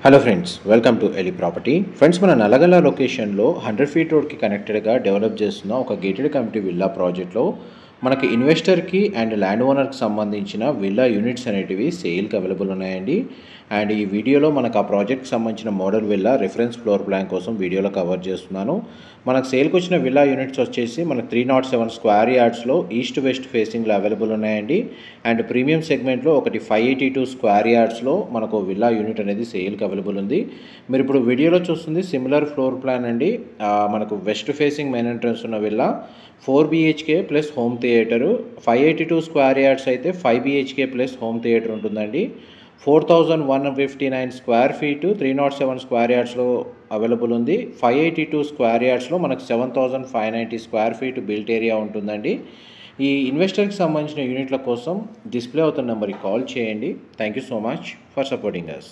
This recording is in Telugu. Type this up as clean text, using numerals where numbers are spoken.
హలో ఫ్రెండ్స్, వెల్కమ్ టు ఎలి ప్రాపర్టీ. ఫ్రెండ్స్, మన నల్లగల్ల లొకేషన్లో 100 ఫీట్ రోడ్కి కనెక్టెడ్గా డెవలప్ చేస్తున్న ఒక గేటెడ్ కమ్యూనిటీ విల్లా ప్రాజెక్ట్లో మనకి ఇన్వెస్టర్కి అండ్ ల్యాండ్ ఓనర్కి సంబంధించిన విల్లా యూనిట్స్ అనేటివి సేల్కి అవైలబుల్ ఉన్నాయండి. అండ్ ఈ వీడియోలో మనకు ఆ ప్రాజెక్ట్కి సంబంధించిన model villa reference floor plan కోసం వీడియోలో కవర్ చేస్తున్నాను. మనకు సేల్కి వచ్చిన విల్లా యూనిట్స్ వచ్చేసి మనకు 307 స్క్వేర్ యార్డ్స్లో ఈస్ట్ వెస్ట్ ఫేసింగ్లో అవైలబుల్ ఉన్నాయండి. అండ్ ప్రీమియం సెగ్మెంట్లో ఒకటి 582 స్క్వేర్ యార్డ్స్లో మనకు విల్లా యూనిట్ అనేది సేల్కి అవైలబుల్ ఉంది. మీరు ఇప్పుడు వీడియోలో చూస్తుంది సిమిలర్ ఫ్లోర్ ప్లాన్ అండి. మనకు వెస్ట్ ఫేసింగ్ మెయిన్ ఎంట్రన్స్ ఉన్న villa 4 BHK plus home theatre. 582 square yards అయితే 5 BHK ప్లస్ హోమ్ థియేటర్ ఉంటుందండి. 4159 స్క్వేర్ ఫీటు 307 స్క్వేర్ యార్డ్స్లో అవైలబుల్ ఉంది. 582 స్క్వేర్ యార్డ్స్లో మనకు 7590 స్క్వేర్ ఫీట్ బిల్ట్ ఏరియా ఉంటుందండి. ఈ ఇన్వెస్టర్కి సంబంధించిన యూనిట్ల కోసం డిస్ప్లే అవుతున్న నెంబర్కి కాల్ చేయండి. Thank you so much for supporting us.